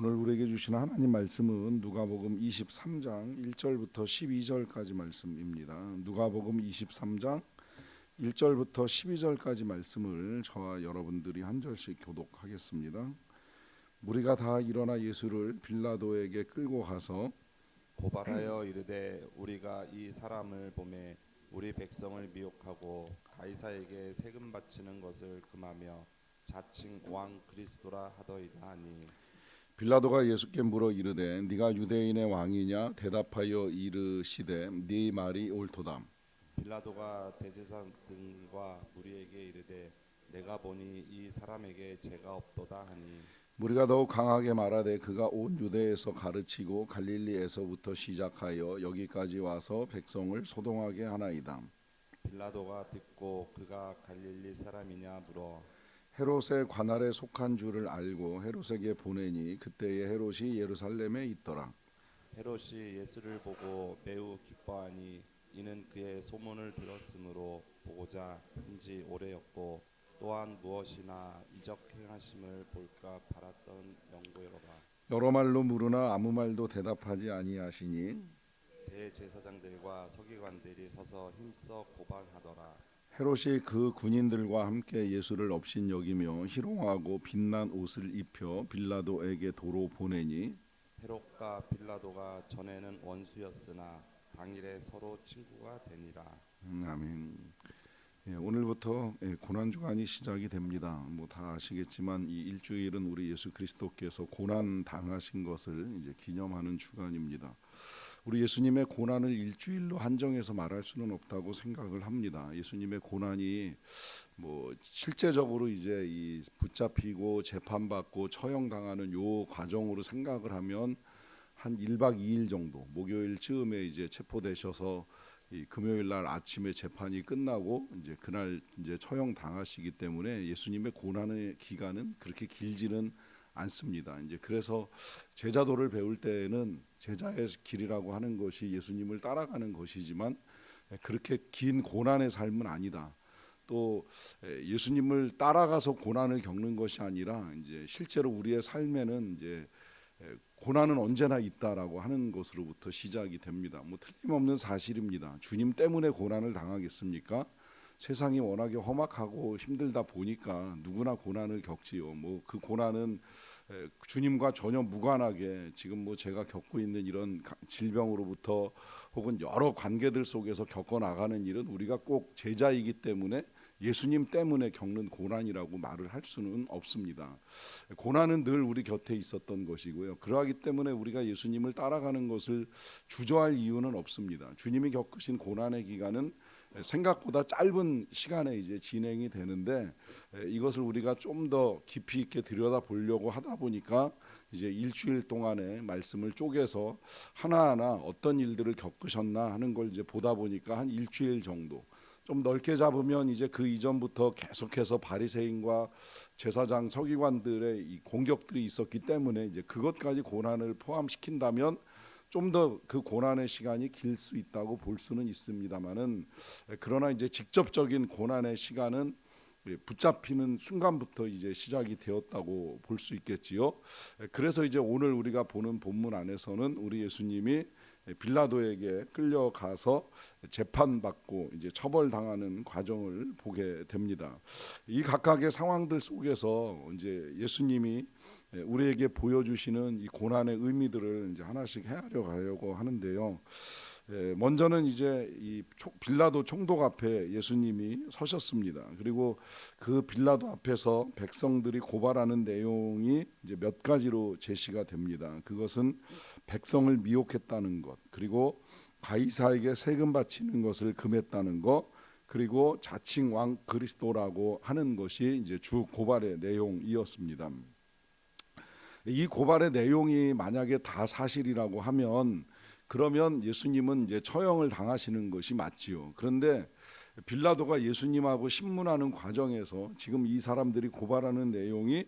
오늘 우리에게 주신 하나님 말씀은 누가복음 23장 1절부터 12절까지 말씀입니다. 누가복음 23장 1절부터 12절까지 말씀을 저와 여러분들이 한 절씩 교독하겠습니다. 무리가 다 일어나 예수를 빌라도에게 끌고 가서 고발하여 이르되 우리가 이 사람을 보매 우리 백성을 미혹하고 가이사에게 세금 바치는 것을 금하며 자칭 왕 그리스도라 하더이다 하니, 빌라도가 예수께 물어 이르되 네가 유대인의 왕이냐? 대답하여 이르시되 네 말이 옳도다. 빌라도가 대제사장들과 무리에게 이르되 내가 보니 이 사람에게 죄가 없도다 하니, 무리가 더욱 강하게 말하되 그가 온 유대에서 가르치고 갈릴리에서부터 시작하여 여기까지 와서 백성을 소동하게 하나이다. 빌라도가 듣고 그가 갈릴리 사람이냐 물어 헤롯의 관할에 속한 줄을 알고 헤롯에게 보내니 그때에 헤롯이 예루살렘에 있더라. 헤롯이 예수를 보고 매우 기뻐하니 이는 그의 소문을 들었으므로 보고자 한지 오래였고 또한 무엇이나 이적 행하심을 볼까 바랐던 영고여라. 여러 말로 물으나 아무 말도 대답하지 아니하시니 대제사장들과 서기관들이 서서 힘써 고발하더라. 헤롯이 그 군인들과 함께 예수를 업신여기며 희롱하고 빛난 옷을 입혀 빌라도에게 도로 보내니 헤롯과 빌라도가 전에는 원수였으나 당일에 서로 친구가 되니라. 아멘. 오늘부터 고난 주간이 시작이 됩니다. 뭐 다 아시겠지만 이 일주일은 우리 예수 그리스도께서 고난 당하신 것을 이제 기념하는 주간입니다. 우리 예수님의 고난을 일주일로 한정해서 말할 수는 없다고 생각을 합니다. 예수님의 고난이 뭐 실제적으로 이제 이 붙잡히고 재판받고 처형당하는 요 과정으로 생각을 하면 한 1박 2일 정도, 목요일 즈음에 이제 체포되셔서 이 금요일 날 아침에 재판이 끝나고 이제 그날 이제 처형 당하시기 때문에 예수님의 고난의 기간은 그렇게 길지는 않습니다. 이제 그래서 제자도를 배울 때에는 제자의 길이라고 하는 것이 예수님을 따라가는 것이지만 그렇게 긴 고난의 삶은 아니다. 또 예수님을 따라가서 고난을 겪는 것이 아니라 이제 실제로 우리의 삶에는 이제 고난은 언제나 있다라고 하는 것으로부터 시작이 됩니다. 뭐 틀림없는 사실입니다. 주님 때문에 고난을 당하겠습니까? 세상이 워낙에 험악하고 힘들다 보니까 누구나 고난을 겪지요. 뭐 그 고난은 주님과 전혀 무관하게 지금 뭐 제가 겪고 있는 이런 질병으로부터 혹은 여러 관계들 속에서 겪어 나가는 일은 우리가 꼭 제자이기 때문에 예수님 때문에 겪는 고난이라고 말을 할 수는 없습니다. 고난은 늘 우리 곁에 있었던 것이고요. 그러하기 때문에 우리가 예수님을 따라가는 것을 주저할 이유는 없습니다. 주님이 겪으신 고난의 기간은 생각보다 짧은 시간에 이제 진행이 되는데 이것을 우리가 좀 더 깊이 있게 들여다보려고 하다 보니까 이제 일주일 동안의 말씀을 쪼개서 하나하나 어떤 일들을 겪으셨나 하는 걸 이제 보다 보니까 한 일주일 정도, 좀 넓게 잡으면 이제 그 이전부터 계속해서 바리새인과 제사장 서기관들의 이 공격들이 있었기 때문에 이제 그것까지 고난을 포함시킨다면 좀 더 그 고난의 시간이 길 수 있다고 볼 수는 있습니다만은, 그러나 이제 직접적인 고난의 시간은 붙잡히는 순간부터 이제 시작이 되었다고 볼 수 있겠지요. 그래서 이제 오늘 우리가 보는 본문 안에서는 우리 예수님이 빌라도에게 끌려가서 재판받고 이제 처벌당하는 과정을 보게 됩니다. 이 각각의 상황들 속에서 이제 예수님이 우리에게 보여주시는 이 고난의 의미들을 이제 하나씩 헤아려 가려고 하는데요. 먼저는 이제 이 빌라도 총독 앞에 예수님이 서셨습니다. 그리고 그 빌라도 앞에서 백성들이 고발하는 내용이 이제 몇 가지로 제시가 됩니다. 그것은 백성을 미혹했다는 것, 그리고 가이사에게 세금 바치는 것을 금했다는 것, 그리고 자칭 왕 그리스도라고 하는 것이 이제 주 고발의 내용이었습니다. 이 고발의 내용이 만약에 다 사실이라고 하면 그러면 예수님은 이제 처형을 당하시는 것이 맞지요. 그런데 빌라도가 예수님하고 신문하는 과정에서 지금 이 사람들이 고발하는 내용이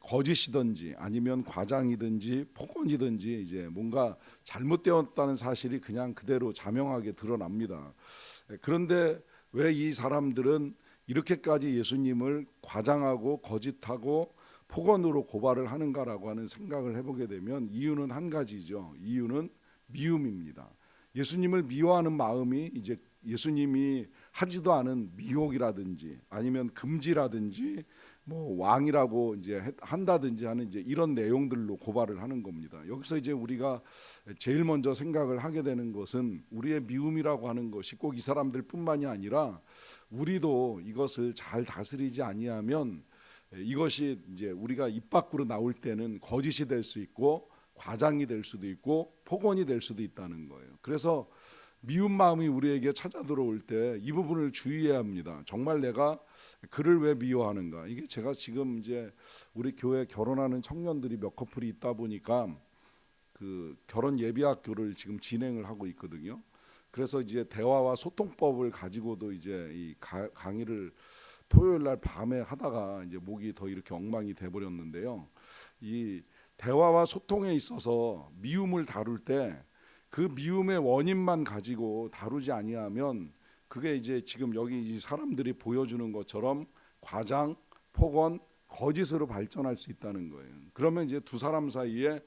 거짓이든지 아니면 과장이든지 폭언이든지 이제 뭔가 잘못되었다는 사실이 그냥 그대로 자명하게 드러납니다. 그런데 왜 이 사람들은 이렇게까지 예수님을 과장하고 거짓하고 폭언으로 고발을 하는가라고 하는 생각을 해보게 되면 이유는 한 가지죠. 이유는 미움입니다. 예수님을 미워하는 마음이 이제 예수님이 하지도 않은 미혹이라든지 아니면 금지라든지 뭐 왕이라고 이제 한다든지 하는 이제 이런 내용들로 고발을 하는 겁니다. 여기서 이제 우리가 제일 먼저 생각을 하게 되는 것은 우리의 미움이라고 하는 것이 꼭 이 사람들뿐만이 아니라 우리도 이것을 잘 다스리지 아니하면 이것이 이제 우리가 입 밖으로 나올 때는 거짓이 될 수 있고 과장이 될 수도 있고 폭언이 될 수도 있다는 거예요. 그래서 미운 마음이 우리에게 찾아 들어올 때 이 부분을 주의해야 합니다. 정말 내가 그를 왜 미워하는가? 이게 제가 지금 이제 우리 교회 결혼하는 청년들이 몇 커플이 있다 보니까 그 결혼 예비학교를 지금 진행을 하고 있거든요. 그래서 이제 대화와 소통법을 가지고도 이제 이 강의를 토요일 날 밤에 하다가 이제 목이 더 이렇게 엉망이 돼 버렸는데요. 이 대화와 소통에 있어서 미움을 다룰 때 그 미움의 원인만 가지고 다루지 아니하면 그게 이제 지금 여기 이 사람들이 보여주는 것처럼 과장, 폭언, 거짓으로 발전할 수 있다는 거예요. 그러면 이제 두 사람 사이에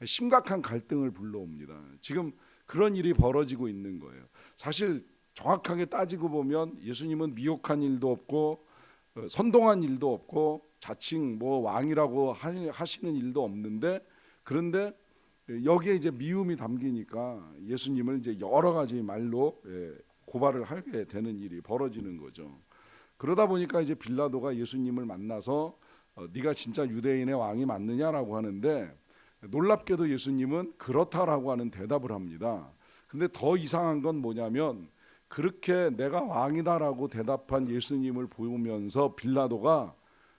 심각한 갈등을 불러옵니다. 지금 그런 일이 벌어지고 있는 거예요. 사실 정확하게 따지고 보면 예수님은 미혹한 일도 없고 선동한 일도 없고 자칭 뭐 왕이라고 하시는 일도 없는데, 그런데 여기에 이제 미움이 담기니까 예수님을 이제 여러 가지 말로 고발을 하게 되는 일이 벌어지는 거죠. 그러다 보니까 이제 빌라도가 예수님을 만나서 네가 진짜 유대인의 왕이 맞느냐라고 하는데, 놀랍게도 예수님은 그렇다라고 하는 대답을 합니다. 근데 더 이상한 건 뭐냐면 그렇게 내가 왕이다라고 대답한 예수님을 보면서 빌라도가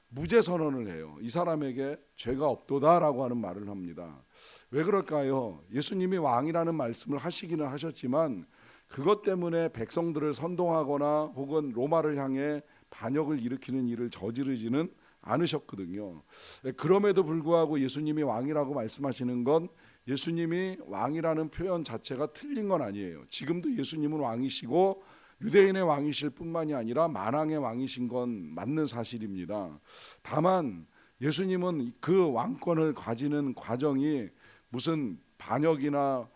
무죄 선언을 해요. 이 사람에게 죄가 없도다라고 하는 말을 합니다. 왜 그럴까요? 예수님이 왕이라는 말씀을 하시기는 하셨지만 그것 때문에 백성들을 선동하거나 혹은 로마를 향해 반역을 일으키는 일을 저지르지는 않으셨거든요. 그럼에도 불구하고 예수님이 왕이라고 말씀하시는 건 예수님이 왕이라는 표현 자체가 틀린 건 아니에요. 지금도 예수님은 왕이시고 유대인의 왕이실 뿐만이 아니라 만왕의 왕이신 건 맞는 사실입니다. 다만 예수님은 그 왕권을 가지는 과정이 무슨 반역이나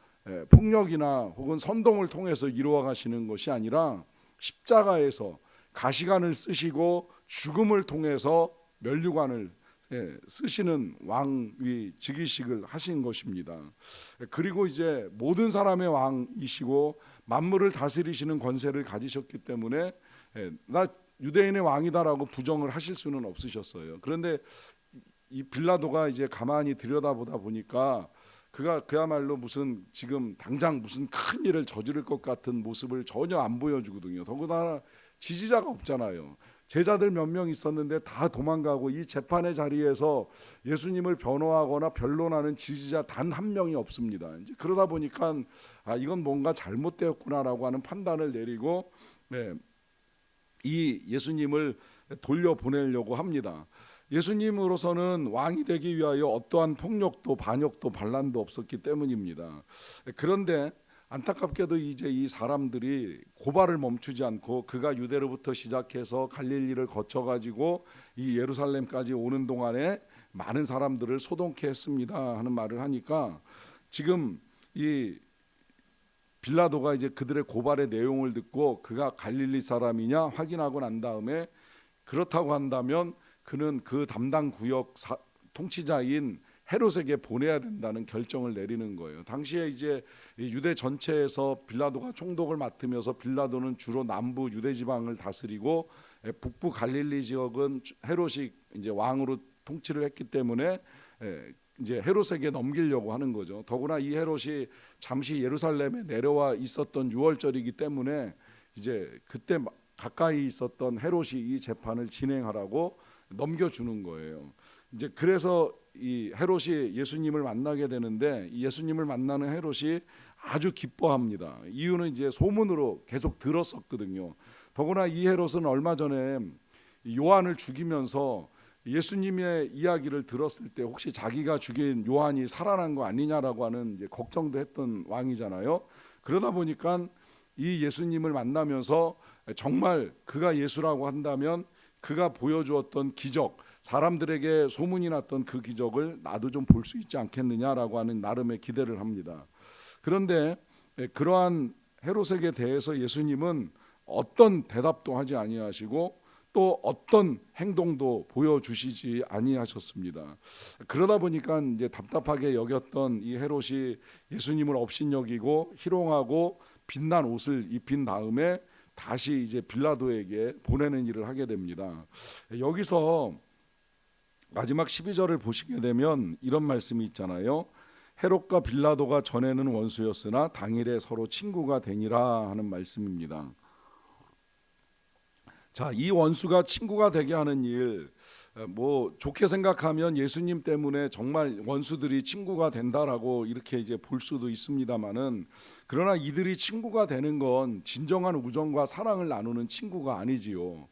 폭력이나 혹은 선동을 통해서 이루어 가시는 것이 아니라 십자가에서 가시관을 쓰시고 죽음을 통해서 면류관을 쓰시는 왕위 즉위식을 하신 것입니다. 그리고 이제 모든 사람의 왕이시고 만물을 다스리시는 권세를 가지셨기 때문에 나 유대인의 왕이다라고 부정을 하실 수는 없으셨어요. 그런데 이 빌라도가 이제 가만히 들여다보다 보니까 그가 그야말로 무슨 지금 당장 무슨 큰 일을 저지를 것 같은 모습을 전혀 안 보여주거든요. 더구나 지지자가 없잖아요. 제자들 몇 명 있었는데 다 도망가고 이 재판의 자리에서 예수님을 변호하거나 변론하는 지지자 단 한 명이 없습니다. 이제 그러다 보니까 이건 뭔가 잘못되었구나라고 하는 판단을 내리고 이 예수님을 돌려보내려고 합니다. 예수님으로서는 왕이 되기 위하여 어떠한 폭력도 반역도 반란도 없었기 때문입니다. 그런데 안타깝게도 이제 이 사람들이 고발을 멈추지 않고 그가 유대로부터 시작해서 갈릴리를 거쳐가지고 이 예루살렘까지 오는 동안에 많은 사람들을 소동케 했습니다 하는 말을 하니까, 지금 이 빌라도가 이제 그들의 고발의 내용을 듣고 그가 갈릴리 사람이냐 확인하고 난 다음에 그렇다고 한다면 그는 그 담당 구역 통치자인 헤롯에게 보내야 된다는 결정을 내리는 거예요. 당시에 이제 유대 전체에서 빌라도가 총독을 맡으면서 빌라도는 주로 남부 유대 지방을 다스리고 북부 갈릴리 지역은 헤롯이 이제 왕으로 통치를 했기 때문에 이제 헤롯에게 넘기려고 하는 거죠. 더구나 이 헤롯이 잠시 예루살렘에 내려와 있었던 유월절이기 때문에 이제 그때 가까이 있었던 헤롯이 이 재판을 진행하라고 넘겨주는 거예요. 이제 그래서 이 헤롯이 예수님을 만나게 되는데 이 예수님을 만나는 헤롯이 아주 기뻐합니다. 이유는 이제 소문으로 계속 들었었거든요. 더구나 이 헤롯은 얼마 전에 요한을 죽이면서 예수님의 이야기를 들었을 때 혹시 자기가 죽인 요한이 살아난 거 아니냐라고 하는 이제 걱정도 했던 왕이잖아요. 그러다 보니까 이 예수님을 만나면서 정말 그가 예수라고 한다면 그가 보여주었던 기적, 사람들에게 소문이 났던 그 기적을 나도 좀 볼 수 있지 않겠느냐라고 하는 나름의 기대를 합니다. 그런데 그러한 헤롯에게 대해서 예수님은 어떤 대답도 하지 아니하시고 또 어떤 행동도 보여주시지 아니하셨습니다. 그러다 보니까 이제 답답하게 여겼던 이 헤롯이 예수님을 업신여기고 희롱하고 빛난 옷을 입힌 다음에 다시 이제 빌라도에게 보내는 일을 하게 됩니다. 여기서 마지막 12절을 보시게 되면 이런 말씀이 있잖아요. 헤롯과 빌라도가 전에는 원수였으나 당일에 서로 친구가 되니라 하는 말씀입니다. 자, 이 원수가 친구가 되게 하는 일, 뭐 좋게 생각하면 예수님 때문에 정말 원수들이 친구가 된다라고 이렇게 이제 볼 수도 있습니다만은, 그러나 이들이 친구가 되는 건 진정한 우정과 사랑을 나누는 친구가 아니지요.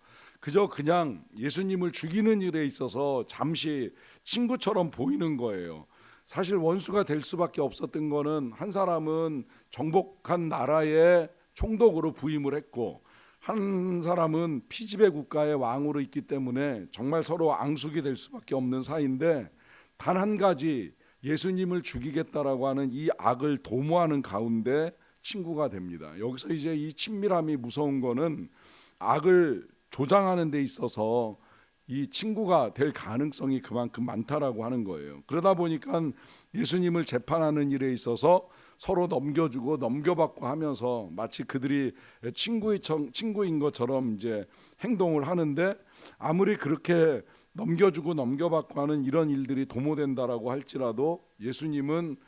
그냥 예수님을 죽이는 일에 있어서 잠시 친구처럼 보이는 거예요. 사실 원수가 될 수밖에 없었던 거는 한 사람은 정복한 나라의 총독으로 부임을 했고 한 사람은 피지배 국가의 왕으로 있기 때문에 정말 서로 앙숙이 될 수밖에 없는 사이인데, 단 한 가지 예수님을 죽이겠다라고 하는 이 악을 도모하는 가운데 친구가 됩니다. 여기서 이제 이 친밀함이 무서운 거는 악을 조장하는 데 있어서 이 친구가 될 가능성이 그만큼 많다라고 하는 거예요. 그러다 보니까 예수님을 재판하는 일에 있어서 서로 넘겨주고 넘겨받고 하면서 마치 그들이 친구인 것처럼 이제 행동을 하는데, 아무리 그렇게 넘겨주고 넘겨받고 하는 이런 일들이 도모된다라고 할지라도 예수님은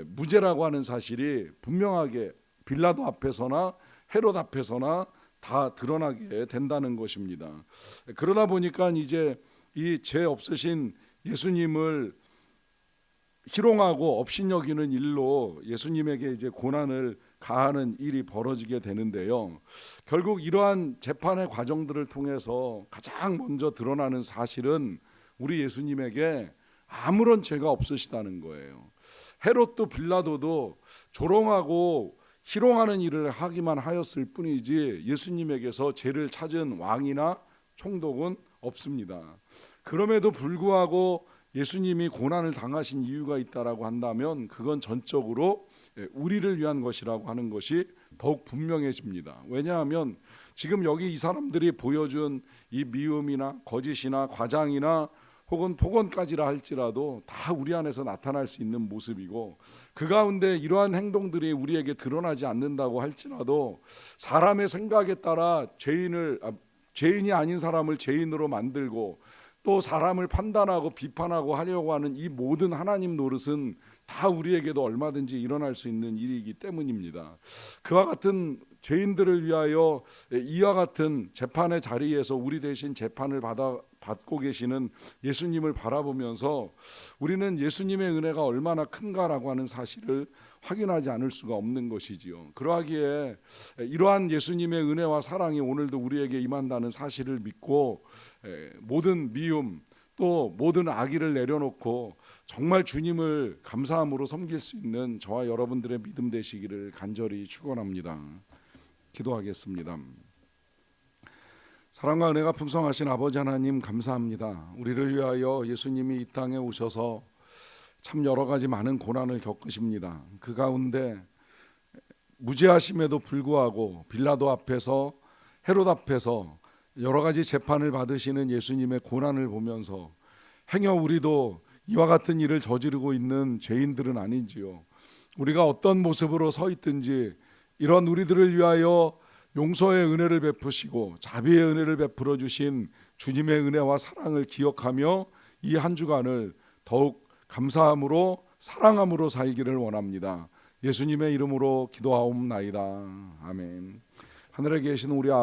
무죄라고 하는 사실이 분명하게 빌라도 앞에서나 헤롯 앞에서나 다 드러나게 된다는 것입니다. 그러다 보니까 이제 이 죄 없으신 예수님을 희롱하고 업신여기는 일로 예수님에게 이제 고난을 가하는 일이 벌어지게 되는데요. 결국 이러한 재판의 과정들을 통해서 가장 먼저 드러나는 사실은 우리 예수님에게 아무런 죄가 없으시다는 거예요. 헤롯도 빌라도도 조롱하고 희롱하는 일을 하기만 하였을 뿐이지 예수님에게서 죄를 찾은 왕이나 총독은 없습니다. 그럼에도 불구하고 예수님이 고난을 당하신 이유가 있다라고 한다면 그건 전적으로 우리를 위한 것이라고 하는 것이 더욱 분명해집니다. 왜냐하면 지금 여기 이 사람들이 보여준 이 미움이나 거짓이나 과장이나 혹은 폭언까지라 할지라도 다 우리 안에서 나타날 수 있는 모습이고, 그 가운데 이러한 행동들이 우리에게 드러나지 않는다고 할지라도 사람의 생각에 따라 죄인이 아닌 사람을 죄인으로 만들고 또 사람을 판단하고 비판하고 하려고 하는 이 모든 하나님 노릇은 다 우리에게도 얼마든지 일어날 수 있는 일이기 때문입니다. 그와 같은 죄인들을 위하여 이와 같은 재판의 자리에서 우리 대신 재판을 받고 계시는 예수님을 바라보면서 우리는 예수님의 은혜가 얼마나 큰가라고 하는 사실을 확인하지 않을 수가 없는 것이지요. 그러하기에 이러한 예수님의 은혜와 사랑이 오늘도 우리에게 임한다는 사실을 믿고 모든 미움 또 모든 악의를 내려놓고 정말 주님을 감사함으로 섬길 수 있는 저와 여러분들의 믿음 되시기를 간절히 축원합니다. 기도하겠습니다. 사랑과 은혜가 풍성하신 아버지 하나님 감사합니다. 우리를 위하여 예수님이 이 땅에 오셔서 참 여러 가지 많은 고난을 겪으십니다. 그 가운데 무죄하심에도 불구하고 빌라도 앞에서 헤롯 앞에서 여러 가지 재판을 받으시는 예수님의 고난을 보면서 행여 우리도 이와 같은 일을 저지르고 있는 죄인들은 아닌지요. 우리가 어떤 모습으로 서 있든지 이런 우리들을 위하여 용서의 은혜를 베푸시고 자비의 은혜를 베풀어 주신 주님의 은혜와 사랑을 기억하며 이 한 주간을 더욱 감사함으로 사랑함으로 살기를 원합니다. 예수님의 이름으로 기도하옵나이다. 아멘. 하늘에 계신 우리 아버지